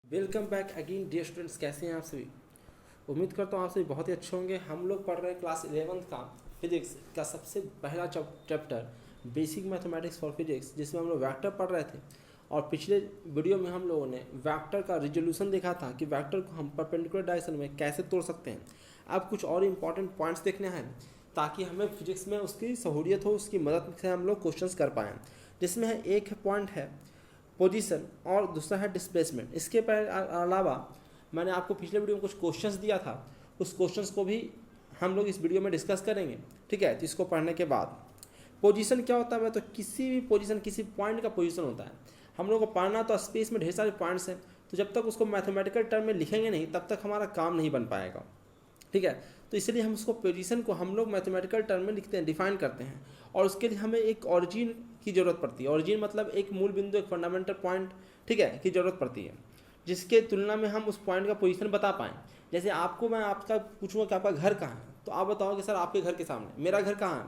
Welcome back again dear students. कैसे हैं आप सभी? उम्मीद करता हूँ आप सभी बहुत ही अच्छे होंगे। हम लोग पढ़ रहे हैं क्लास 11th का फिजिक्स का सबसे पहला chapter basic mathematics for physics, जिसमें हम लोग वेक्टर पढ़ रहे थे। और पिछले वीडियो में हम लोगों ने वेक्टर का रिजोल्यूशन देखा था कि वेक्टर को हम परपेंडिकुलर डायरेक्शन में कैसे तोड़ सकते हैं। अब कुछ और इंपॉर्टेंट पॉइंट्स देखने हैं ताकि हमें फिजिक्स में उसकी सहूलियत हो, उसकी मदद से हम लोग क्वेश्चंस कर पाएँ। जिसमें है एक पॉइंट है पोजीशन और दूसरा है डिस्प्लेसमेंट। इसके अलावा मैंने आपको पिछले वीडियो में कुछ क्वेश्चंस दिया था, उस क्वेश्चंस को भी हम लोग इस वीडियो में डिस्कस करेंगे। ठीक है, तो इसको पढ़ने के बाद पोजीशन क्या होता है, तो किसी भी पोजीशन, किसी पॉइंट का पोजीशन होता है। हम लोग को पढ़ना तो स्पेस में ढेर सारे पॉइंट्स हैं, तो जब तक उसको मैथमेटिकल टर्म में लिखेंगे नहीं तब तक हमारा काम नहीं बन पाएगा। ठीक है, तो इसलिए हम उसको पोजीशन को हम लोग मैथमेटिकल टर्म में लिखते हैं, डिफाइन करते हैं। और उसके लिए हमें एक ऑरिजिन की ज़रूरत पड़ती है। ऑरिजिन मतलब एक मूल बिंदु, एक फंडामेंटल पॉइंट, ठीक है, की ज़रूरत पड़ती है, जिसके तुलना में हम उस पॉइंट का पोजीशन बता पाएँ। जैसे आपको मैं आपका पूछूंगा कि आपका घर कहाँ है, तो आप बताओगे सर आपके घर के सामने। मेरा घर कहाँ है?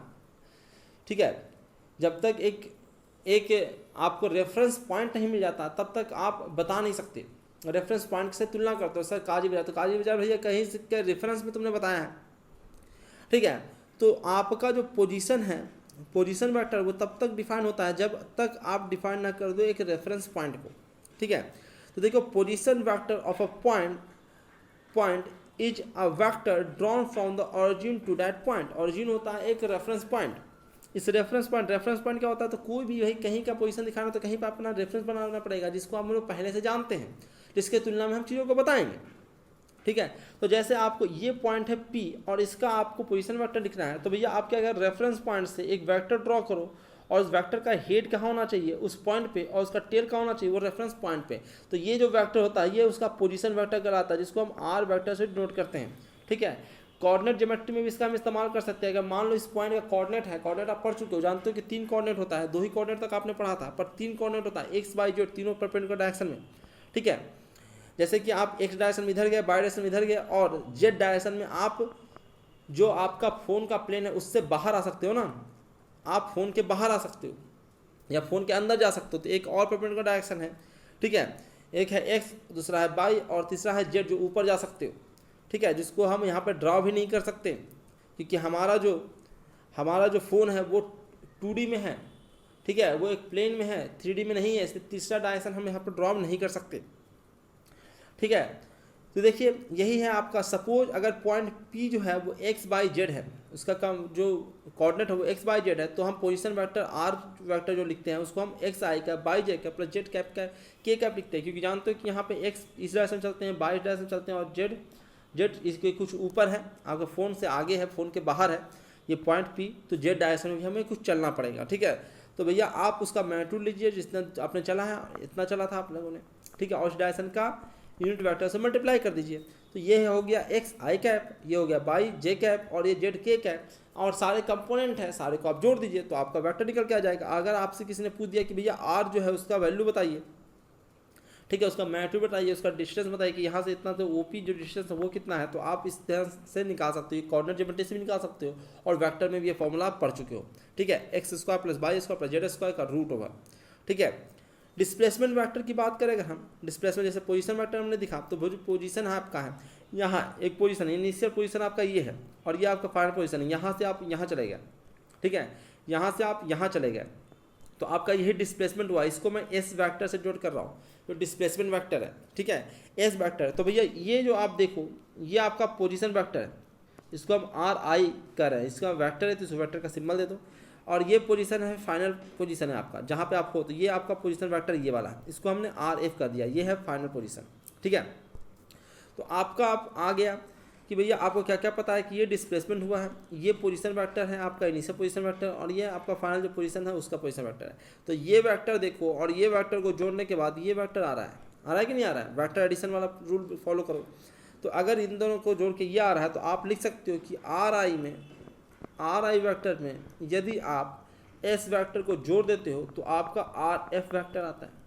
ठीक है, जब तक एक आपको रेफरेंस पॉइंट नहीं मिल जाता तब तक आप बता नहीं सकते। रेफरेंस पॉइंट से तुलना करते हो, सर काजी बाजार, तो काजी बाजार भैया कहीं के रेफरेंस में तुमने बताया है। ठीक है, तो आपका जो पोजीशन है, पोजीशन वेक्टर, वो तब तक डिफाइन होता है जब तक आप डिफाइन ना कर दो एक रेफरेंस पॉइंट को। ठीक है, तो देखो position vector of a point is a vector drawn from the origin to that point. Origin होता है एक रेफरेंस पॉइंट। इस रेफरेंस पॉइंट क्या होता है, तो कोई भी वही कहीं का पोजीशन दिखाना तो कहीं पर अपना रेफरेंस बनाना पड़ेगा, जिसको हम लोग पहले से जानते हैं, जिसके तुलना में हम चीज़ों को बताएंगे। ठीक है, तो जैसे आपको ये पॉइंट है P और इसका आपको पोजीशन वेक्टर लिखना है, तो भैया आप क्या करें, रेफरेंस पॉइंट से एक वेक्टर ड्रॉ करो और उस वेक्टर का हेड कहाँ होना चाहिए, उस पॉइंट पे, और उसका टेल कहाँ होना चाहिए, वो रेफरेंस पॉइंट पे। तो ये जो वेक्टर होता है ये उसका पोजीशन वेक्टर कहलाता है, जिसको हम R वेक्टर से डिनोट करते हैं। ठीक है, कोऑर्डिनेट ज्योमेट्री में भी इसका हम इस्तेमाल कर सकते हैं। अगर मान लो इस पॉइंट का कोऑर्डिनेट है, कोऑर्डिनेट आप पढ़ चुके हो, जानते हो कि 3 कोऑर्डिनेट होता है, 2 ही कोऑर्डिनेट तक आपने पढ़ा था, पर 3 कोऑर्डिनेट होता है, एक्स वाई जेड, तीनों परपेंडिकुलर डायरेक्शन में। ठीक है, जैसे कि आप एक्स डायरेक्शन में इधर गए, वाई डायरेक्शन में इधर गए, और जेड डायरेक्शन में आप जो आपका फोन का प्लेन है उससे बाहर आ सकते हो ना, आप फोन के बाहर आ सकते हो या फोन के अंदर जा सकते हो। तो एक और परपेंडिकुलर डायरेक्शन है। ठीक है, एक है एक्स, दूसरा है वाई, और तीसरा है जेड, जो ऊपर जा सकते हो। ठीक है, जिसको हम यहाँ पर ड्रॉ भी नहीं कर सकते क्योंकि हमारा जो फ़ोन है वो 2D में है। ठीक है, वो एक प्लेन में है, 3D में नहीं है, इसलिए तीसरा डायरेक्शन हम यहाँ पर ड्रॉ नहीं कर सकते। ठीक है, तो देखिए यही है आपका। सपोज अगर पॉइंट P जो है वो एक्स बाई जेड है, उसका काम जो कोऑर्डिनेट है वो एक्स बाई जेड है, तो हम पोजीशन वेक्टर R वेक्टर जो लिखते हैं उसको हम x I cap by Z cap plus Z cap का के कैप लिखते हैं, क्योंकि जानते हो कि यहाँ पे एक्स इस डायरेक्शन में चलते हैं, बाई डायरेक्शन में चलते हैं, और जेड इसके कुछ ऊपर है, आपका फ़ोन से आगे है, फ़ोन के बाहर है ये पॉइंट P, तो जेड डायरेक्शन में भी हमें कुछ चलना पड़ेगा। ठीक है, तो भैया आप उसका मैग्नीट्यूड लीजिए, जितना आपने चला है इतना चला था आप लोगों ने। ठीक है, और उस डायरेक्शन का यूनिट वेक्टर से मल्टीप्लाई कर दीजिए, तो ये हो गया एक्स आई कैप, ये हो गया बाई जे कैप, और ये जेड के कैप, और सारे कंपोनेंट हैं, सारे को आप जोड़ दीजिए तो आपका वेक्टर निकल के आ जाएगा। अगर आपसे किसी ने पूछ दिया कि भैया आर जो है उसका वैल्यू बताइए, ठीक है, उसका मैग्नीट्यूड बताइए, उसका डिस्टेंस बताइए कि यहाँ से इतना, तो ओपी जो डिस्टेंस है वो कितना है, तो आप इस तरह से निकाल सकते हो, कोऑर्डिनेट ज्योमेट्री से भी निकाल सकते हो, और वेक्टर में भी ये फॉर्मूला आप पढ़ चुके हो। ठीक है, x square plus y square plus z square का रूट ओवर। ठीक है, डिस्प्लेसमेंट वेक्टर की बात करें अगर हम, डिस्प्लेसमेंट जैसे पोजीशन वेक्टर हमने दिखा, तो पोजीशन है आपका है यहाँ एक पोजीशन, इनिशियल पोजीशन आपका ये है, और ये आपका फाइनल पोजीशन है। यहाँ से आप यहाँ चले गए, ठीक है, यहाँ से आप यहाँ चले गए, तो आपका यही डिस्प्लेसमेंट हुआ। इसको मैं एस वेक्टर से जोड़ कर रहा हूँ, तो डिस्प्लेसमेंट वेक्टर है। ठीक है, एस वेक्टर, तो भैया ये जो आप देखो ये आपका पोजीशन वेक्टर है, इसको हम आर आई कर रहे हैं, इसका वेक्टर है तो इस वेक्टर का सिंबल दे दो, और ये पोजीशन है, फाइनल पोजीशन है आपका, जहाँ पे आप हो, तो ये आपका पोजीशन वेक्टर ये वाला है, इसको हमने आर एफ कर दिया, ये है फाइनल पोजीशन। ठीक है, तो आपका आप आ गया कि भैया आपको क्या क्या पता है कि ये डिस्प्लेसमेंट हुआ है, ये पोजीशन वेक्टर है आपका इनिशियल पोजीशन वेक्टर, और ये आपका फाइनल जो पोजीशन है उसका पोजीशन वेक्टर है। तो ये वेक्टर देखो, और ये वेक्टर को जोड़ने के बाद ये वेक्टर आ रहा है कि नहीं आ रहा है, वेक्टर एडिशन वाला रूल फॉलो करो। तो अगर इन दोनों को जोड़ के ये आ रहा है, तो आप लिख सकते हो कि आर आई वेक्टर में यदि आप एस वेक्टर को जोड़ देते हो तो आपका आर एफ वेक्टर आता है।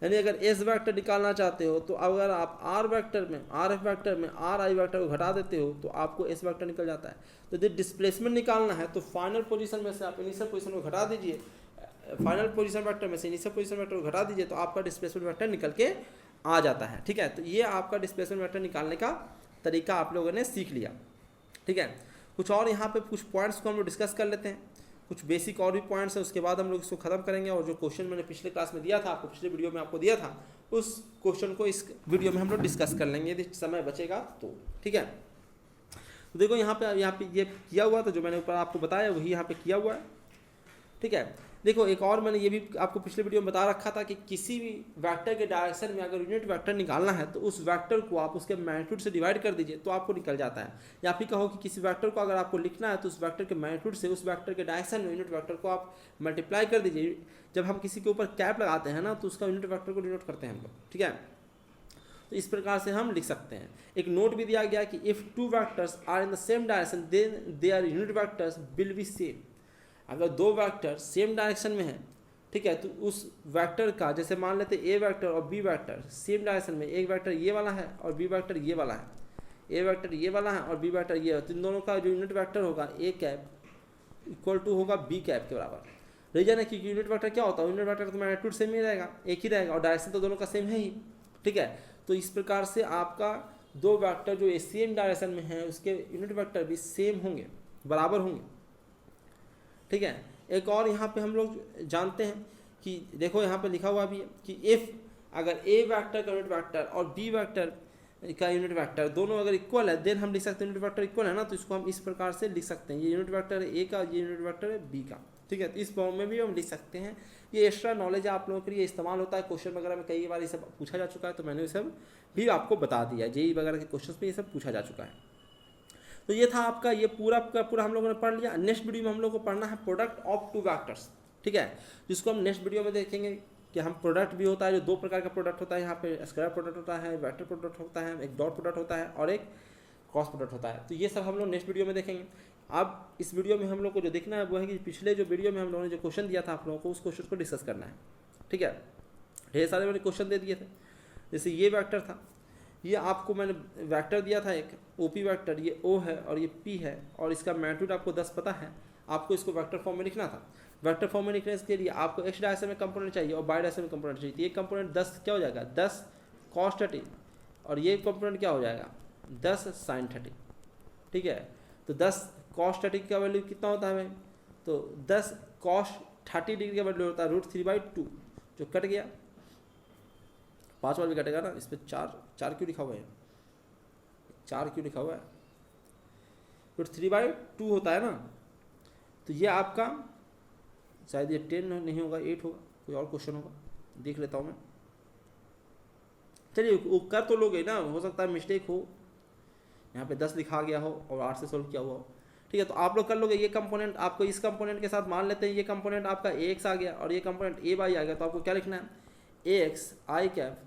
यानी अगर एस वेक्टर निकालना चाहते हो तो अगर आप आर एफ वेक्टर में आर आई वेक्टर को घटा देते हो तो आपको एस वेक्टर निकल जाता है। तो यदि डिस्प्लेसमेंट निकालना है तो फाइनल पोजीशन में से आप इनिशियल पोजीशन को घटा दीजिए, फाइनल पोजीशन वेक्टर में से इनिशियल पोजीशन वेक्टर को घटा दीजिए, तो आपका डिस्प्लेसमेंट वेक्टर निकल के आ जाता है। ठीक है, तो ये आपका डिस्प्लेसमेंट वेक्टर निकालने का तरीका आप लोगों ने सीख लिया। ठीक है, कुछ और यहाँ पे कुछ पॉइंट्स को हम लोग डिस्कस कर लेते हैं, कुछ बेसिक और भी पॉइंट्स है, उसके बाद हम लोग इसको खत्म करेंगे। और जो क्वेश्चन मैंने पिछले क्लास में दिया था आपको, पिछले वीडियो में आपको दिया था, उस क्वेश्चन को इस वीडियो में हम लोग डिस्कस कर लेंगे यदि समय बचेगा तो। ठीक है, तो देखो यहाँ पे ये किया हुआ था, जो मैंने ऊपर आपको बताया वही यहाँ पे किया हुआ है। ठीक है, देखो एक और मैंने ये भी आपको पिछले वीडियो में बता रखा था कि किसी भी वेक्टर के डायरेक्शन में अगर यूनिट वेक्टर निकालना है तो उस वेक्टर को आप उसके मैग्नीट्यूड से डिवाइड कर दीजिए तो आपको निकल जाता है। या फिर कहो कि किसी वेक्टर को अगर आपको लिखना है तो उस वेक्टर के मैग्नीट्यूड से उस वेक्टर के डायरेक्शन में यूनिट वेक्टर को आप मल्टीप्लाई कर दीजिए। जब हम किसी के ऊपर कैप लगाते हैं ना तो उसका यूनिट वेक्टर को डिनोट करते हैं हम लोग। ठीक है, तो इस प्रकार से हम लिख सकते हैं। एक नोट भी दिया गया कि if two vectors are in the same direction then their unit vectors will be same. अगर दो वेक्टर सेम डायरेक्शन में है, ठीक है, तो उस वेक्टर का, जैसे मान लेते ए वेक्टर और बी वेक्टर सेम डायरेक्शन में, एक वेक्टर ये वाला है और बी वेक्टर ये वाला है, ए वेक्टर ये वाला है और बी वेक्टर ये है, तो इन दोनों का जो यूनिट वेक्टर होगा ए कैप इक्वल टू होगा बी कैप के बराबर। रीजन है क्योंकि यूनिट वेक्टर क्या होता है, यूनिट वेक्टर तो मैग्नीट्यूड सेम ही रहेगा, एक ही रहेगा, और डायरेक्शन तो दोनों का सेम है ही। ठीक है, तो इस प्रकार से आपका दो वेक्टर जो सेम डायरेक्शन में है उसके यूनिट वेक्टर भी सेम होंगे, बराबर होंगे। ठीक है, एक और यहाँ पे हम लोग जानते हैं कि देखो यहाँ पे लिखा हुआ भी है कि इफ़ अगर ए वेक्टर का यूनिट वेक्टर और बी वेक्टर का यूनिट वेक्टर दोनों अगर इक्वल है, देन हम लिख सकते हैं यूनिट वेक्टर इक्वल है ना, तो इसको हम इस प्रकार से लिख सकते हैं, ये यूनिट वेक्टर है ए का, ये यूनिट वेक्टर है बी का। ठीक है, तो इस फॉर्म में भी हम लिख सकते हैं। ये एक्स्ट्रा नॉलेज आप लोगों के लिए इस्तेमाल होता है, क्वेश्चन वगैरह में कई बार ये सब पूछा जा चुका है, तो मैंने ये सब भी आपको बता दिया, जेई वगैरह के क्वेश्चन में ये सब पूछा जा चुका है। तो ये था आपका, ये पूरा का पूरा हम लोगों ने पढ़ लिया। नेक्स्ट वीडियो में हम लोग को पढ़ना है प्रोडक्ट ऑफ टू वेक्टर्स। ठीक है, जिसको हम नेक्स्ट वीडियो में देखेंगे कि हम प्रोडक्ट भी होता है, जो दो प्रकार का प्रोडक्ट होता है, यहाँ पे स्क्वायर प्रोडक्ट होता है, वेक्टर प्रोडक्ट होता है, एक डॉट प्रोडक्ट होता है और एक क्रॉस प्रोडक्ट होता है। तो ये सब हम लोग नेक्स्ट वीडियो में देखेंगे। अब इस वीडियो में हम लोग को जो देखना है वो है कि पिछले जो वीडियो में हम लोगों ने जो क्वेश्चन दिया था आप लोगों को, उस क्वेश्चन को डिस्कस करना है। ठीक है, ढेर सारे मैंने क्वेश्चन दे दिए थे। जैसे ये वेक्टर था, ये आपको मैंने वेक्टर दिया था एक ओपी वेक्टर, ये ओ है और ये पी है और इसका मैग्नीट्यूड आपको 10 पता है, आपको इसको वेक्टर फॉर्म में लिखना था। वेक्टर फॉर्म में लिखने के लिए आपको एक्स डायरेक्शन में कंपोनेंट चाहिए और वाई डायरेक्शन में कंपोनेंट चाहिए। तो ये कंपोनेंट 10 क्या हो जाएगा, 10 cos 30 और ये कंपोनेंट क्या हो जाएगा 10 sin 30। ठीक है, तो 10 cos 30 का वैल्यू कितना होता है हमें, तो 10 cos 30 डिग्री का वैल्यू होता है √3/2, जो कट गया, 5 बार भी कटेगा ना। इस पर 4 क्यों लिखा हुआ है, 4 क्यों लिखा हुआ है, √3/2 होता है ना। तो ये आपका शायद ये 10 नहीं होगा, 8 होगा, कोई और क्वेश्चन होगा, देख लेता हूँ मैं। चलिए वो कर तो लोगे ना, हो सकता है मिस्टेक हो, यहाँ पे 10 लिखा गया हो और 8 से सोल्व किया हुआ हो। ठीक है, तो आप लोग कर लोगे। ये कंपोनेंट आपको इस कंपोनेंट के साथ मान लेते हैं, ये कंपोनेंट आपका ax आ गया और ये कंपोनेंट a बाई आ गया, तो आपको क्या लिखना है, ax आई कैप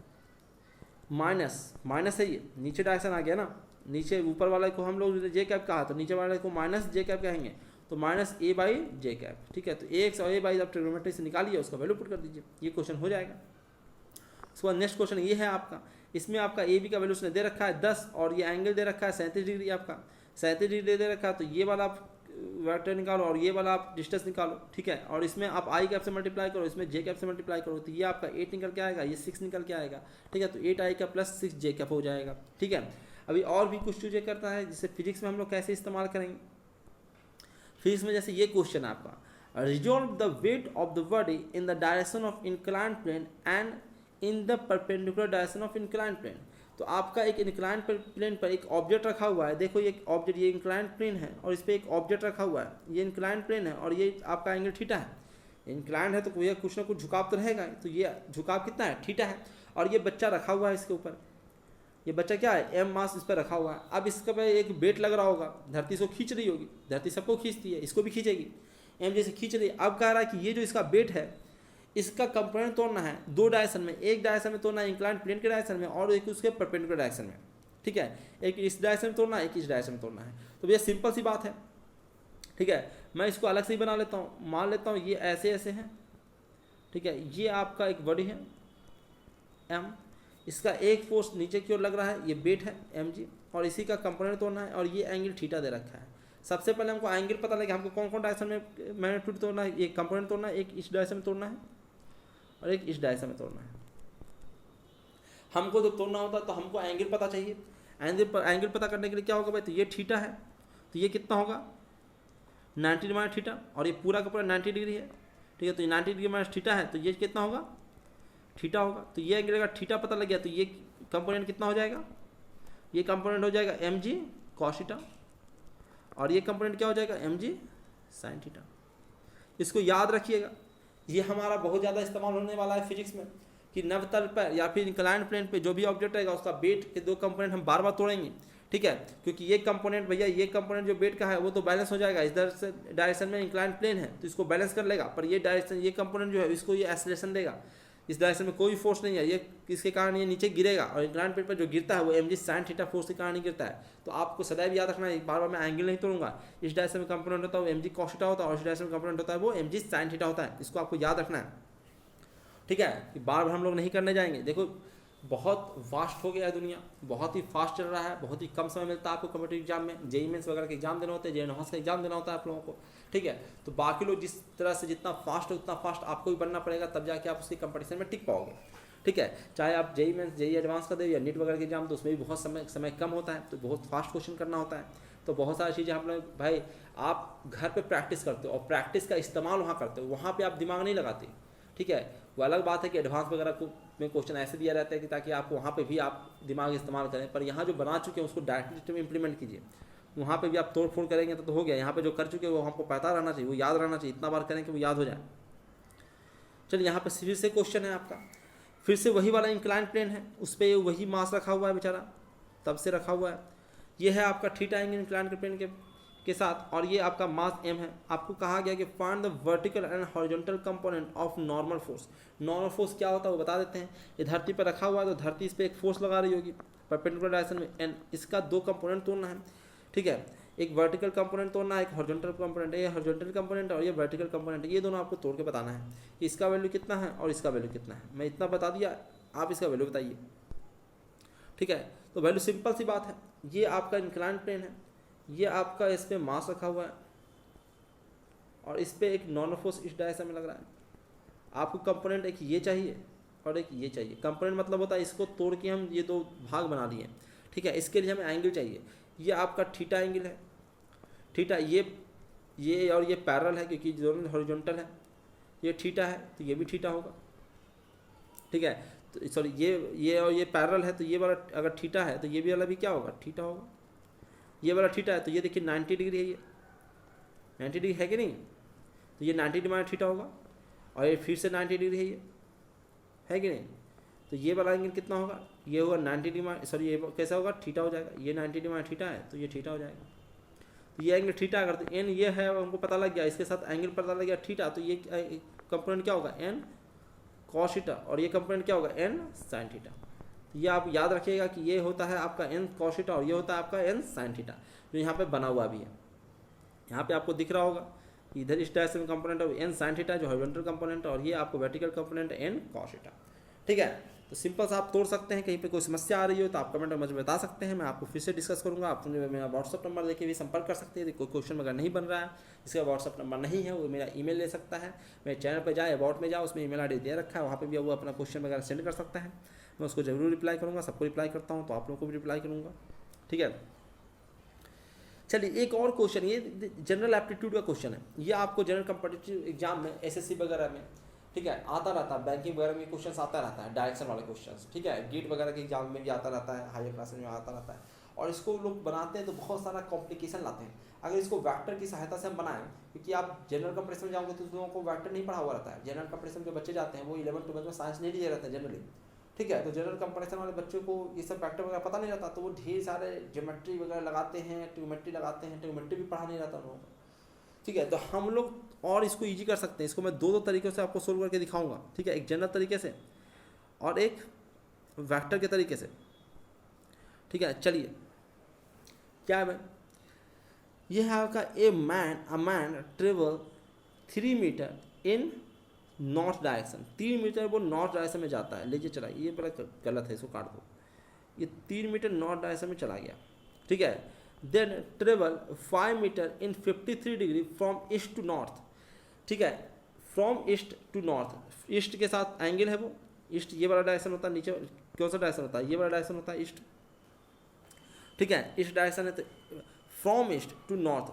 माइनस है, ये नीचे डायरेक्शन आ गया ना, नीचे ऊपर वाले को हम लोग जे कैप कहा तो नीचे वाले को माइनस जे कैप कहेंगे, तो -a/j कैप। ठीक है, तो ax और a बाई आप ट्रिग्नोमेट्री से निकालिए, उसका वैल्यू पुट कर दीजिए, ये क्वेश्चन हो जाएगा। उसके बाद नेक्स्ट क्वेश्चन ये है आपका, इसमें आपका ए बी का वैल्यू उसने दे रखा है 10 और ये एंगल दे रखा है 37 डिग्री, आपका 37 डिग्री दे रखा है, तो ये वाला आप वेक्टर निकालो और ये वाला आप डिस्टेंस निकालो। ठीक है, और इसमें आप आई कैप से मल्टीप्लाई करो, इसमें जे कैप से मल्टीप्लाई करो, तो ये आपका 8 निकल के आएगा, ये 6 निकल के आएगा। ठीक है, तो 8 आई कैप प्लस 6 जे कैप हो जाएगा। ठीक है, अभी और भी कुछ चीज़ें करता है जिसे फिजिक्स में हम लोग कैसे इस्तेमाल करेंगे। फिजिक्स में जैसे ये क्वेश्चन है आपका, resolve the weight of the body in the direction of inclined plane and in the perpendicular direction of inclined plane. तो आपका एक इंक्लाइंड प्लेन पर एक ऑब्जेक्ट रखा हुआ है, देखो ये ऑब्जेक्ट, ये इंक्लाइंड प्लेन है और इस पर एक ऑब्जेक्ट रखा हुआ है, ये इंक्लाइंड प्लेन है और ये आपका एंगल थीटा है। इंक्लाइंड है तो ये कुछ ना कुछ झुकाव तो रहेगा, तो ये झुकाव कितना है, थीटा है। और ये बच्चा रखा हुआ है इसके ऊपर, ये बच्चा क्या है, m मास इस पर रखा हुआ है। अब इसके पे एक वेट लग रहा होगा, धरती इसको खींच रही होगी, धरती सबको खींचती है, इसको भी खींचेगी, m जैसे खींच रही है। अब कह रहा है कि ये जो इसका वेट है इसका कंपोनेंट तोड़ना है दो डायरेक्शन में, एक डायरेक्शन में तोड़ना है इंक्लाइंड प्लेन के डायरेक्शन में और एक उसके परपेंडिकुलर डायरेक्शन में। ठीक है, एक इस डायरेक्शन में तोड़ना है, एक इस डायरेक्शन में तोड़ना है। तो ये सिंपल सी बात है। ठीक है, मैं इसको अलग से ही बना लेता हूँ, मान लेता हूँ ये ऐसे ऐसे हैं। ठीक है, ये आपका एक बॉडी है m, इसका एक फोर्स नीचे की ओर लग रहा है, ये वेट है mg और इसी का कंपोनेंट तोड़ना है और ये एंगल थीटा दे रखा है। सबसे पहले हमको एंगल पता लगे, हमको कौन कौन डायरेक्शन में मैग्नीट्यूड तोड़ना है, एक कंपोनेंट तोड़ना है, एक इस डायरेक्शन में तोड़ना है और एक इस डायरेक्शन में तोड़ना है। हमको जब तोड़ना होता है तो हमको एंगल पता चाहिए। एंगल पता करने के लिए क्या होगा भाई, तो ये थीटा है, तो ये कितना होगा 90 माइनस थीटा, और ये पूरा का पूरा 90 डिग्री है, ठीक है। तो ये 90 डिग्री माइनस थीटा है, तो ये कितना होगा थीटा होगा। तो ये एंगल का थीटा पता लग गया, तो ये कंपोनेंट कितना हो जाएगा, ये कंपोनेंट हो जाएगा mg cos थीटा, और ये कंपोनेंट क्या हो जाएगा mg sin थीटा। इसको याद रखिएगा, ये हमारा बहुत ज़्यादा इस्तेमाल होने वाला है फिजिक्स में, कि नवतल पर या फिर इंक्लाइंड प्लेन पे जो भी ऑब्जेक्ट रहेगा उसका बेट के दो कंपोनेंट हम बार बार तोड़ेंगे, ठीक है। क्योंकि ये कंपोनेंट भैया, ये कंपोनेंट जो बेट का है वो तो बैलेंस हो जाएगा, इधर से डायरेक्शन में इंक्लाइंड प्लेन है तो इसको बैलेंस कर लेगा, पर ये डायरेक्शन, ये कंपोनेंट जो है इसको ये एक्सेलरेशन देगा, इस डायरेक्शन में कोई फोर्स नहीं है, ये इसके कारण ये नीचे गिरेगा, और इंक्लाइंड प्लेन पर जो गिरता है वो mg sin थीटा फोर्स के कारण ही गिरता है। तो आपको सदैव याद रखना है, बार बार मैं एंगल नहीं तोड़ूंगा, इस डायरेक्शन में कंपोनेंट होता है वो mg cos थीटा होता है, और इस डायरेक्शन में कंपोनेंट होता है वो mg sin थीटा होता है। इसको आपको याद रखना है, ठीक है, कि बार बार हम लोग नहीं करने जाएंगे। देखो बहुत वास्ट हो गया है दुनिया, बहुत ही फास्ट चल रहा है, बहुत ही कम समय मिलता है आपको कॉम्पिटिटिव एग्जाम में, जेईई मेंस वगैरह के एग्जाम देना होते हैं, जेईई का एग्जाम देना होता है आप लोगों को, ठीक है। तो बाकी लोग जिस तरह से जितना फास्ट है उतना फास्ट आपको भी बनना पड़ेगा, तब जाके आप उसकी कंपटीशन में टिक पाओगे, ठीक है। चाहे आप जेईई मेंस, जेईई एडवांस का दे या नीट वगैरह के एग्जाम, तो उसमें भी बहुत समय कम होता है, तो बहुत फास्ट क्वेश्चन करना होता है। तो बहुत सारी चीज़ें हम लोग भाई, आप घर पे प्रैक्टिस करते हो और प्रैक्टिस का इस्तेमाल वहाँ करते हो, वहाँ पे आप दिमाग नहीं लगाते, ठीक है। वो अलग बात है कि एडवांस वगैरह को में क्वेश्चन ऐसे दिया रहता है कि ताकि आप वहाँ पे भी आप दिमाग इस्तेमाल करें, पर यहाँ जो बना चुके हैं उसको डायरेक्टली में इंप्लीमेंट कीजिए, वहाँ पे भी आप तोड़ फोड़ करेंगे तो हो गया। यहाँ पे जो कर चुके हैं वो हमको पता रहना चाहिए, वो याद रहना चाहिए, इतना बार करें कि वो याद हो जाए। चलिए यहाँ पे फिर से क्वेश्चन है आपका, फिर से वही वाला इंक्लाइन प्लेन है, उस पर वही मास रखा हुआ है बेचारा, तब से रखा हुआ है। ये है आपका थीटा एंगल इंक्लाइन प्लेन के साथ, और ये आपका मास m है। आपको कहा गया कि find the vertical and horizontal component of normal force. Normal force क्या होता है वो बता देते हैं। ये धरती पर रखा हुआ है तो धरती इस पर एक फोर्स लगा रही होगी परपेंडिकुलर डायरेक्शन में, एंड इसका दो कंपोनेंट तोड़ना है, ठीक है। एक वर्टिकल कंपोनेंट तोड़ना है, एक हॉरिजॉन्टल कंपोनेंट है। ये हॉरिजॉन्टल कंपोनेंट और ये वर्टिकल कंपोनेंट है, ये दोनों आपको तोड़ के बताना है कि इसका वैल्यू कितना है और इसका वैल्यू कितना है। मैं इतना बता दिया, आप इसका वैल्यू बताइए, ठीक है। तो वैल्यू सिंपल सी बात है, ये आपका इंक्लाइन प्लेन है, ये आपका इस पर मास रखा हुआ है, और इस पर एक नॉर्मल फोर्स इस डायरेक्शन में लग रहा है। आपको कंपोनेंट एक ये चाहिए और एक ये चाहिए। कंपोनेंट मतलब होता है इसको तोड़ के हम ये दो भाग बना दिए, ठीक है। इसके लिए हमें एंगल चाहिए, ये आपका थीटा एंगल है, थीटा ये और ये पैरेलल है क्योंकि दोनों हॉरिजॉन्टल है। ये थीटा है तो ये भी थीटा होगा, ठीक है। तो सॉरी ये और ये पैरेलल है, तो ये वाला अगर थीटा है तो ये भी वाला भी क्या होगा, थीटा होगा। ये वाला थीटा है तो ये देखिए 90 डिग्री है, ये 90 डिग्री है कि नहीं, तो ये 90 डिग्री माइनस थीटा होगा, और ये फिर से 90 डिग्री है, ये है कि नहीं। तो ये वाला एंगल कितना होगा, ये होगा 90 डिग्री माइनस, सॉरी ये कैसा होगा, थीटा हो जाएगा। ये 90 डिग्री माइनस थीटा है तो ये थीटा हो जाएगा। तो ये एंगल थीटा अगर तो एन ये है हमको पता लग गया, इसके साथ एंगल पता लग गया थीटा, तो ये कंपोनेंट क्या होगा एन कॉस थीटा, और ये कंपोनेंट क्या होगा एन साइन थीटा। ये आप याद रखिएगा कि ये होता है आपका एन कॉस थीटा और ये होता है आपका एन साइन थीटा, जो यहाँ पे बना हुआ भी है। यहाँ पे आपको दिख रहा होगा इधर इस डायरेक्शन में कंपोनेंट है एन साइन थीटा जो हॉरिजॉन्टल कंपोनेंट, और ये आपको vertical component N cos theta, ठीक है। तो सिंपल सा आप तोड़ सकते हैं। कहीं पे कोई समस्या आ रही हो तो आप कमेंट में मुझे बता सकते हैं, मैं आपको फिर से डिस्कस करूँगा। आप मुझे मेरा व्हाट्सअप नंबर देके भी संपर्क कर सकते हैं। कोई क्वेश्चन अगर नहीं बन रहा है, इसका व्हाट्सअप नंबर नहीं है, वो मेरा ईमेल ले सकता है। मेरे चैनल पर जाए, अबाउट में जाओ, उसमें ईमेल आईडी दे रखा है, वहाँ पर भी वो अपना क्वेश्चन वगैरह सेंड कर सकता है। मैं उसको जरूर रिप्लाई करूँगा, सबको रिप्लाई करता हूँ, तो आप लोगों को भी रिप्लाई करूँगा, ठीक है। चलिए एक और क्वेश्चन, ये जनरल एप्टीट्यूड का क्वेश्चन है। ये आपको जनरल कॉम्पिटिटिव एग्जाम में एसएससी वगैरह में, ठीक है, आता रहता है। बैंकिंग वगैरह में क्वेश्चन आता रहता है, डायरेक्शन वाले क्वेश्चन, ठीक है। गेट वगैरह के एग्जाम में भी आता रहता है, हायर क्लास में आता रहता है। और इसको लोग बनाते हैं तो बहुत सारा कॉम्प्लिकेशन लाते हैं। अगर इसको वेक्टर की सहायता से हम बनाएं, क्योंकि आप जनरल कंपटीशन में जाओगे तो उस लोगों को वेक्टर नहीं पढ़ा हुआ रहता है। जनरल कंपटीशन के बच्चे जाते हैं वो 11-12 में साइंस नहीं लिए रहते हैं जनरली, ठीक है। तो जनरल कंपटीशन वाले बच्चों को ये सब फैक्टर वगैरह पता नहीं रहता, तो वो ढेर सारे ज्योमेट्री वगैरह लगाते हैं, ट्रिग्नोमेट्री लगाते हैं, ट्रिग्नोमेट्री भी पढ़ा नहीं रहता लोगों को, ठीक है। तो हम लोग और इसको ईजी कर सकते हैं। इसको मैं दो तरीक़ों से आपको सोल्व करके दिखाऊंगा, ठीक है। एक जनरल तरीके से और एक वेक्टर के तरीके से, ठीक है। चलिए क्या है भाई, ये है आपका a man travel 3 metre in north direction. 3 metre वो नॉर्थ डायरेक्शन में जाता है। लीजिए चला, ये बड़ा गलत है, इसको काट दो। ये 3 मीटर नॉर्थ डायरेक्शन में चला गया, ठीक है। Then travel 5 metre in 53 degree from east to north, ठीक है। From east to north, east के साथ एंगल है वो, ईस्ट ये वाला डायरेक्शन होता है नीचे, कौन सा डायरेक्शन होता है, ये वाला डायरेक्शन होता है ईस्ट, ठीक है, ईस्ट डायरेक्शन है। तो from east to north,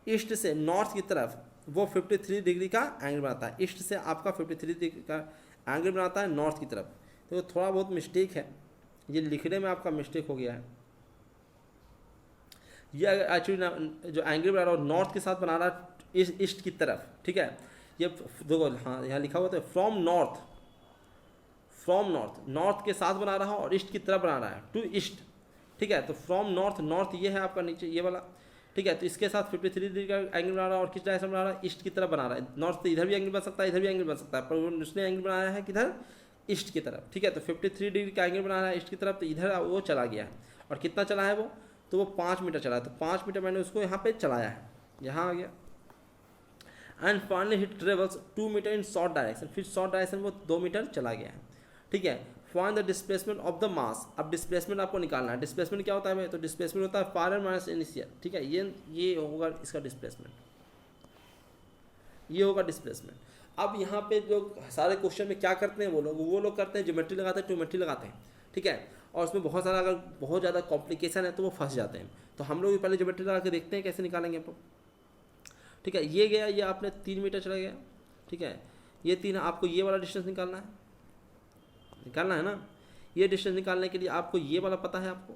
east से नॉर्थ की तरफ वो 53 डिग्री का एंगल बनाता है, ईस्ट से आपका 53 डिग्री का एंगल बनाता है नॉर्थ की तरफ। तो थोड़ा बहुत मिस्टेक है, ये लिखने में आपका मिस्टेक हो गया है। ये एक्चुअली जो एंगल बना रहा है नॉर्थ के साथ बना रहा है ईस्ट की तरफ, ठीक है। ये देखो हाँ यहाँ लिखा हुआ था फ्रॉम नॉर्थ, नॉर्थ के साथ बना रहा है और ईस्ट की तरफ बना रहा है, टू ईस्ट, ठीक है। तो फ्रॉम नॉर्थ, नॉर्थ ये है आपका नीचे ये वाला, ठीक है। तो इसके साथ 53 डिग्री का एंगल बना रहा है और किस डायरेक्शन बना रहा है, ईस्ट की तरफ बना रहा है। नॉर्थ से इधर भी एंगल बन सकता है, इधर भी एंगल बन सकता है, पर उसने एंगल बनाया है किधर, ईस्ट की तरफ, ठीक है। तो 53 डिग्री का एंगल बना रहा है ईस्ट की तरफ, तो इधर वो चला गया है। और कितना चला है वो, तो वो 5 मीटर चला है। तो 5 मीटर मैंने उसको यहाँ पे चलाया है, यहाँ आ गया। And finally hit travels 2 metre in short direction, फिर शॉर्ट डायरेक्शन वो 2 मीटर चला गया है, ठीक है। Find the displacement of the mass, अब डिस्प्लेसमेंट आपको निकालना है। डिस्प्लेसमेंट क्या होता है भाई, तो डिस्प्लेसमेंट होता है फारर माइनस इनिशियल, ठीक है। ये होगा इसका डिस्प्लेसमेंट, ये होगा डिस्प्लेसमेंट। अब यहाँ पे जो सारे क्वेश्चन में क्या करते हैं वो लोग करते हैं ज्योमेट्री लगाते हैं, ट्योमेट्री लगाते हैं, ठीक है। और उसमें बहुत सारा अगर बहुत ज़्यादा कॉम्प्लिकेशन है तो वो फंस जाते हैं। तो हम लोग भी पहले ज्योमेट्री लगा के देखते हैं कैसे निकालेंगे हम, ठीक है। ये गया, ये आपने 3 मीटर चला गया, ठीक है। ये 3, आपको ये वाला डिस्टेंस निकालना है ना। ये डिस्टेंस निकालने के लिए आपको ये वाला पता है, आपको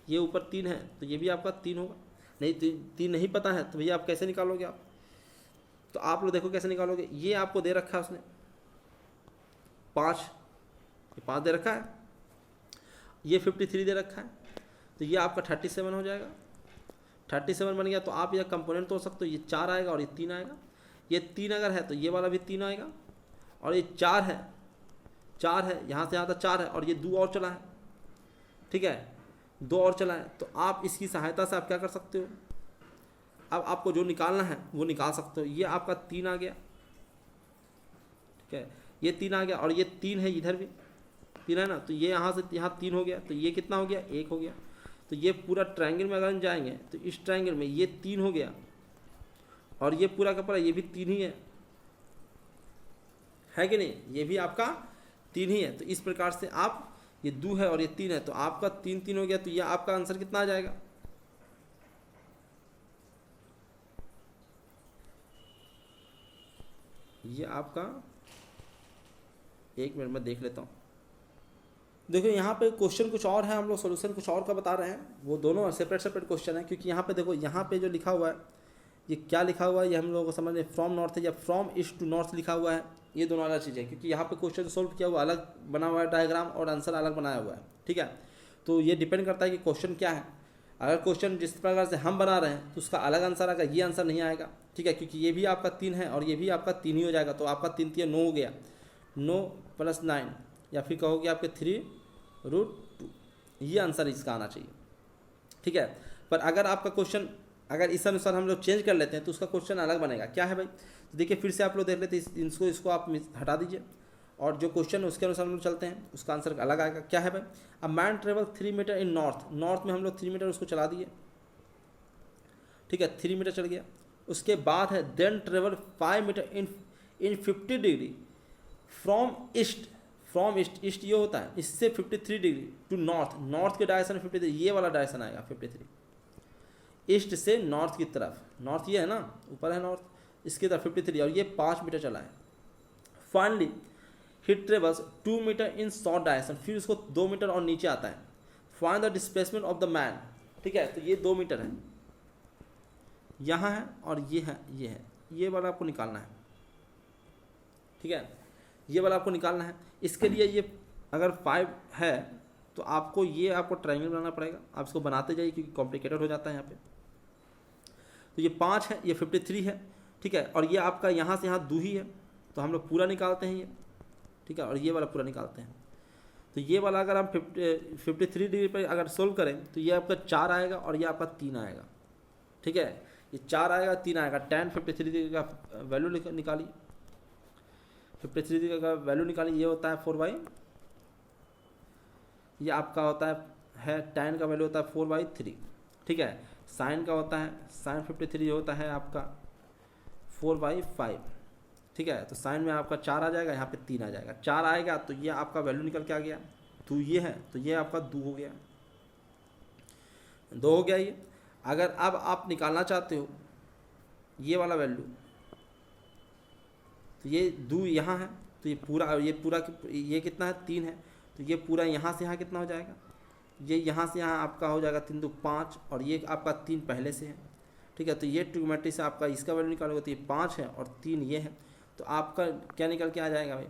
ये ऊपर 3 है तो ये भी आपका 3 होगा। नहीं 3 नहीं पता है तो भैया आप कैसे निकालोगे आप, तो आप लोग देखो कैसे निकालोगे। ये आपको दे रखा है उसने 5 दे रखा है, ये 53 दे रखा है, तो ये आपका 37 हो जाएगा। 37 बन गया तो आप यह कंपोनेंट तोड़ सकते हो, ये 4 आएगा और ये 3 आएगा। ये 3 अगर है तो ये वाला भी 3 आएगा, और ये 4 है यहाँ से यहाँ तक 4 है, और ये 2 और चला है, ठीक है, 2 और चला है। तो आप इसकी सहायता से आप क्या कर सकते हो, अब आपको जो निकालना है वो निकाल सकते हो। ये आपका 3 आ गया, ठीक है, ये 3 आ गया, और ये 3 है, इधर भी 3 है ना, तो ये यहाँ से यहाँ 3 हो गया, तो ये कितना हो गया, 1 हो गया। तो ये पूरा ट्रायंगल में अगर हम जाएंगे तो इस ट्रायंगल में ये 3 हो गया, और ये पूरा का पूरा ये भी 3 ही है कि नहीं, ये भी आपका 3 ही है। तो इस प्रकार से आप, ये 2 है और ये 3 है, तो आपका 3 हो गया। तो ये आपका आंसर कितना आ जाएगा, ये आपका, 1 मिनट में देख लेता हूँ। देखो यहाँ पे क्वेश्चन कुछ और है, हम लोग सॉल्यूशन कुछ और का बता रहे हैं, वो दोनों सेपरेट क्वेश्चन है। क्योंकि यहाँ पे देखो, यहाँ पे जो लिखा हुआ है, ये क्या लिखा हुआ है ये हम लोगों को समझ में, फ्रॉम नॉर्थ है या फ्रॉम ईस्ट टू नॉर्थ लिखा हुआ है, ये दोनों अलग चीज़ें। क्योंकि यहाँ पे क्वेश्चन सोल्व किया हुआ अलग बना हुआ है डायग्राम, और आंसर अलग बनाया हुआ है, ठीक है। तो ये डिपेंड करता है कि क्वेश्चन क्या है। अगर क्वेश्चन जिस प्रकार से हम बना रहे हैं तो उसका अलग आंसर आएगा, ये आंसर नहीं आएगा, ठीक है। क्योंकि ये भी आपका 3 है और ये भी आपका 3 ही हो जाएगा। तो आपका 3 3 9 हो गया, 9 + 9, या फिर कहोगे आपके 3√2, ये आंसर इसका आना चाहिए, ठीक है। पर अगर आपका क्वेश्चन अगर इस अनुसार हम लोग चेंज कर लेते हैं तो उसका क्वेश्चन अलग बनेगा। क्या है भाई, तो देखिए फिर से आप लोग देख लेते हैं, इसको आप हटा दीजिए, और जो क्वेश्चन है उसके अनुसार हम लोग चलते हैं, उसका आंसर अलग आएगा। क्या है भाई, a man travel 3 metre in north में हम लोग 3 मीटर उसको चला दिए, ठीक है, 3 मीटर चल गया। उसके बाद है then travel 5 metre in 50 degree from east, east ये होता है, इससे 53 डिग्री टू नॉर्थ के डायरेक्शन 53, ये वाला डायरेक्शन आएगा 53, ईस्ट से नॉर्थ की तरफ, नॉर्थ ये है ना, ऊपर है नॉर्थ, इसकी तरफ 53, और ये 5 मीटर चला है। Finally hit travels 2 metre in short direction, फिर उसको 2 मीटर और नीचे आता है। Find the displacement of the man, ठीक है। तो ये 2 मीटर है, यहाँ है और ये है, ये वाला आपको निकालना है, ठीक है, ये वाला आपको निकालना है। इसके लिए ये अगर 5 है तो आपको ट्रायंगल बनाना पड़ेगा, आप इसको बनाते जाइए क्योंकि कॉम्प्लिकेटेड हो जाता है यहाँ पे। तो ये 5 है, ये 53 है, ठीक है, और ये आपका यहाँ से यहाँ 2 ही है, तो हम लोग पूरा निकालते हैं ये, ठीक है, और ये वाला पूरा निकालते हैं। तो ये वाला अगर हम 53 डिग्री पर अगर सोल्व करें तो ये आपका 4 आएगा और ये आपका 3 आएगा, ठीक है, ये 4 आएगा 3 आएगा। tan 53 डिग्री का वैल्यू निकालिए, 53 डिग्री का वैल्यू निकालिए, ये होता है 4/, ये आपका होता है tan का वैल्यू होता है 4/3, ठीक है। साइन का होता है, sin 53 होता है आपका 4/5, ठीक है। तो साइन में आपका 4 आ जाएगा, यहाँ पे 3 आ जाएगा, 4 आएगा तो ये आपका वैल्यू निकल के आ गया 2 ये है, तो ये आपका 2 हो गया, 2 हो गया ये। अगर अब आप निकालना चाहते हो ये वाला वैल्यू, तो ये 2 यहाँ है, तो ये पूरा ये कितना है 3 है, तो ये पूरा यहाँ से यहाँ कितना हो जाएगा, ये यहाँ से यहाँ आपका हो जाएगा 3 2 5, और ये आपका 3 पहले से है, ठीक है। तो ये ट्रिग्नोमेट्री से आपका इसका वैल्यू निकालोगे तो ये 5 है और 3 ये है, तो आपका क्या निकल के आ जाएगा भाई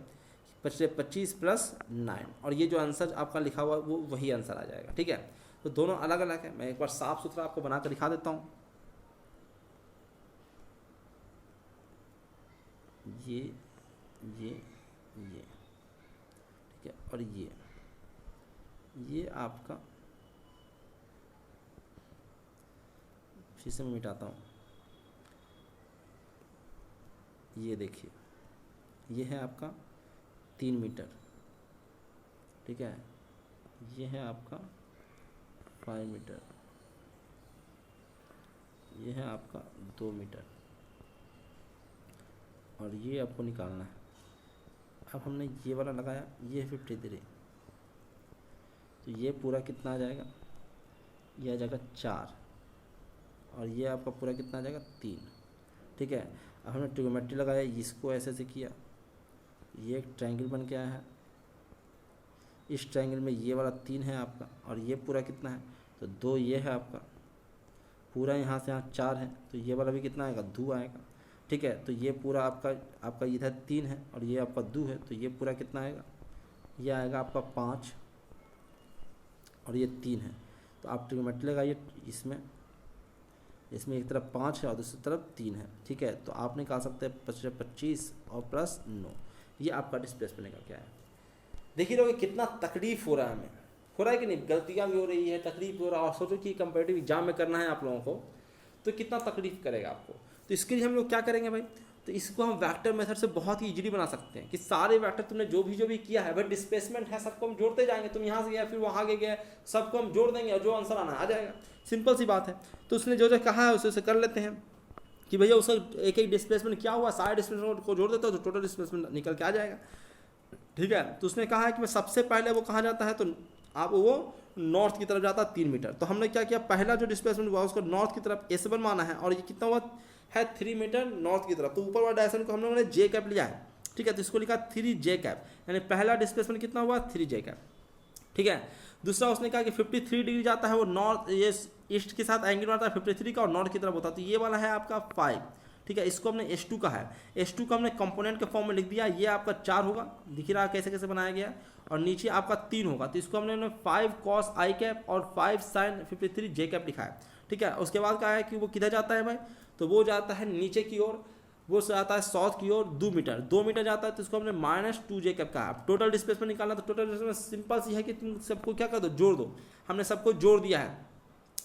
25 + 9, और ये जो आंसर आपका लिखा हुआ है वो वही आंसर आ जाएगा, ठीक है। तो दोनों अलग अलग है, मैं एक बार साफ सुथरा आपको बना कर दिखा देता हूँ। ये ठीक है, और ये आपका, फिर से मैं मिटाता हूँ, ये देखिए ये है आपका 3 मीटर, ठीक है, ये है आपका 5 मीटर, ये है आपका 2 मीटर, और ये आपको निकालना है। अब हमने ये वाला लगाया, ये 53, तो ये पूरा कितना आ जाएगा, ये आ जाएगा 4, और ये आपका पूरा कितना आ जाएगा 3, ठीक है। अब हमने ट्रिग्नोमेट्री लगाया, इसको ऐसे किया, ये एक ट्रायंगल बन के आया है, इस ट्रायंगल में ये वाला 3 है आपका, और ये पूरा कितना है, तो 2 ये है आपका, पूरा यहाँ से यहाँ 4 है, तो ये वाला भी कितना आएगा 2 आएगा, ठीक है। तो ये पूरा आपका इधर 3 है और ये आपका 2 है, तो ये पूरा कितना आएगा, ये आएगा आपका 5 और ये 3 है। तो आप ट्रिग्नोमेट्री लगाइए, इसमें एक तरफ 5 है और दूसरी तरफ 3 है, ठीक है। तो आप निकाल सकते हैं 25 और प्लस 9, ये आपका डिस्प्लेसमेंट निकल के आया। देखिए लोग कितना तकलीफ हो रहा है, हमें हो रहा है कि नहीं, गलतियाँ भी हो रही है, तकलीफ हो रहा है, और सोचो कि कंपेटिटिव एग्जाम में करना है आप लोगों को, तो कितना तकलीफ करेगा आपको। तो इसके लिए हम लोग क्या करेंगे भाई, तो इसको हम वेक्टर मेथड से बहुत ही इजीली बना सकते हैं कि सारे वेक्टर तुमने जो भी किया है भाई, डिस्प्लेसमेंट है, सबको हम जोड़ते जाएंगे, तुम यहाँ से गया फिर वहाँ आगे गया, सबको हम जोड़ देंगे और जो आंसर आना आ जाएगा, सिंपल सी बात है। तो उसने जो कहा है उसे कर लेते हैं कि भैया उसका एक एक डिस्प्लेसमेंट क्या हुआ, सारे डिस्प्लेसमेंट को जोड़ देता हो तो टोटल डिस्प्लेसमेंट निकल के आ जाएगा, ठीक है। तो उसने कहा है कि मैं सबसे पहले वो कहाँ जाता है, तो आप वो नॉर्थ की तरफ जाता है 3 मीटर। तो हमने क्या किया, पहला जो डिस्प्लेसमेंट हुआ उसको नॉर्थ की तरफ S1 माना है, और ये कितना हुआ है 3 मीटर नॉर्थ की तरफ। तो ऊपर वाला डायरेक्शन को हम लोगों ने जे कैप लिया है, ठीक है। तो इसको लिखा 3J कैप, यानी पहला डिस्प्लेसमेंट कितना हुआ 3J कैप, ठीक है। दूसरा उसने कहा कि 53 डिग्री जाता है वो नॉर्थ, ये ईस्ट के साथ एंगल बनता है 53 का और नॉर्थ की तरफ होता है, तो ये वाला है आपका 5, ठीक है। इसको हमने S2 का है, S2 को हमने कंपोनेंट के फॉर्म में लिख दिया, ये आपका 4 होगा, दिख रहा है कैसे कैसे बनाया गया, और नीचे आपका 3 होगा, तो इसको हमने 5 cos I कैप और 5 sin 53J कैप लिखा है, ठीक है। उसके बाद कहा है कि वो किधर जाता है भाई, तो वो जाता है नीचे की ओर, वो जाता है साउथ की ओर 2 मीटर जाता है, तो इसको हमने -2J कैप कहा। अब टोटल डिस्प्लेसमेंट निकालना, तो टोटल डिस्प्लेसमेंट सिंपल सी है कि तुम सबको क्या कर दो, जोड़ दो। हमने सबको जोड़ दिया है,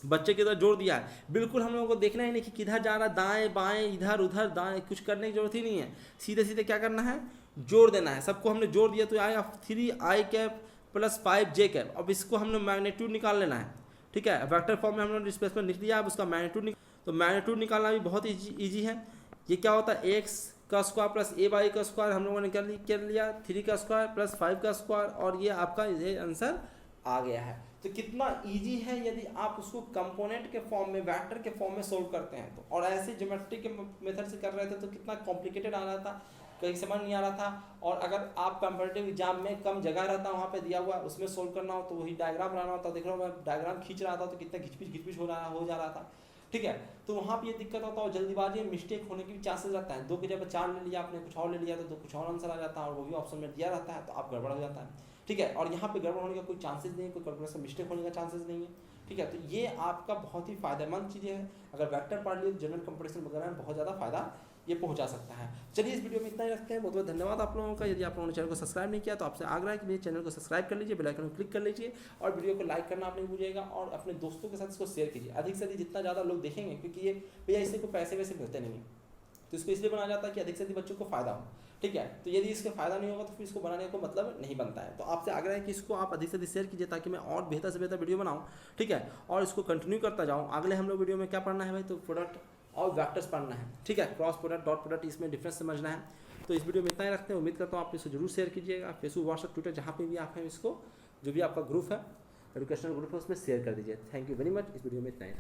बच्चे की तरह जोड़ दिया है, बिल्कुल हम लोगों को देखना ही नहीं कि किधर जा रहा है, दाएं बाएं इधर उधर दाएं, कुछ करने की जरूरत ही नहीं है, सीधे सीधे क्या करना है, जोड़ देना है। सबको हमने जोड़ दिया तो आएगा 3I कैप + 5J कैप। अब इसको हमने मैग्नीट्यूड निकाल लेना है, ठीक है। वेक्टर फॉर्म में हमने डिस्प्लेसमेंट लिख दिया, अब उसका मैग्नीट्यूड, तो मैग्नीट्यूड निकालना भी बहुत ईजी है। ये क्या होता है, x का स्क्वायर प्लस a/y का स्क्वायर हम लोगों ने कर लिया, 3 का स्क्वायर प्लस 5 का स्क्वायर, और ये आपका ये आंसर आ गया है। तो कितना इजी है यदि आप उसको कंपोनेंट के फॉर्म में, वेक्टर के फॉर्म में सोल्व करते हैं तो। और ऐसे ज्योमेट्री के मेथड से कर रहे थे तो कितना कॉम्प्लिकेटेड आ रहा था, कहीं समझ नहीं आ रहा था। और अगर आप कंपैरेटिव एग्जाम में कम जगह रहता वहाँ पे दिया हुआ उसमें सोल्व करना हो तो वही डायग्राम बनाना होता। देख रहा हूँ मैं डायग्राम खींच रहा था तो कितना घिचपिच हो जा रहा था, ठीक है। तो वहाँ पे ये दिक्कत होता है, जल्दीबाजी में मिस्टेक होने की भी चांसेस रहता है। 2 की जगह 4 ले लिया आपने, कुछ और ले लिया तो कुछ और आंसर आ जाता है, और वो भी ऑप्शन में दिया रहता है तो आप गड़बड़ हो जाता है, ठीक है। और यहाँ पे गड़बड़ होने का कोई चांसेस नहीं है, कोई कैलकुलेशन मिस्टेक होने का चांसेस नहीं है, ठीक है। तो ये आपका बहुत ही फायदेमंद चीज़ें हैं। अगर वेक्टर पढ़ लिए तो जनरल कंपटीशन वगैरह में बहुत ज़्यादा फायदा ये पहुंचा सकता है। चलिए इस वीडियो में इतना ही रखते हैं, बहुत बहुत धन्यवाद आप लोगों का। यदि आप लोगों ने चैनल को सब्सक्राइब नहीं किया तो आपसे आग्रह है कि मेरे चैनल को सब्सक्राइब कर लीजिए, बेल आइकन को क्लिक कर लीजिए, और वीडियो को लाइक करना आप नहीं भूलिएगा, और अपने दोस्तों के साथ इसको शेयर कीजिए अधिक से अधिक, जितना ज़्यादा लोग देखेंगे, क्योंकि ये भैया इससे कोई पैसे वैसे मिलते नहीं, तो इसको इसलिए बनाया जाता है कि अधिक से अधिक बच्चों को फायदा हो, ठीक है। तो यदि इसका फायदा नहीं होगा तो फिर इसको बनाने को मतलब नहीं बनता है। तो आपसे आग्रह है कि इसको आप अधिक से अधिक शेयर कीजिए ताकि मैं और बेहतर से बेहतर वीडियो बनाऊं, ठीक है, और इसको कंटिन्यू करता जाऊं। अगले हम लोग वीडियो में क्या पढ़ना है भाई, तो प्रोडक्ट और वेक्टर्स पढ़ना है, ठीक है, क्रॉस प्रोडक्ट, डॉट प्रोडक्ट, इसमें डिफरेंस समझना है। तो इस वीडियो में इतना ही रखते हैं, उम्मीद करता हूँ आप इसको जरूर शेयर कीजिएगा, फेसबुक, व्हाट्सएप, ट्विटर, जहाँ पे भी आप हैं इसको जो भी आपका ग्रुप है, एजुकेशनल ग्रुप है, उसमें शेयर कर दीजिए। Thank you very much. इस वीडियो में इतना ही।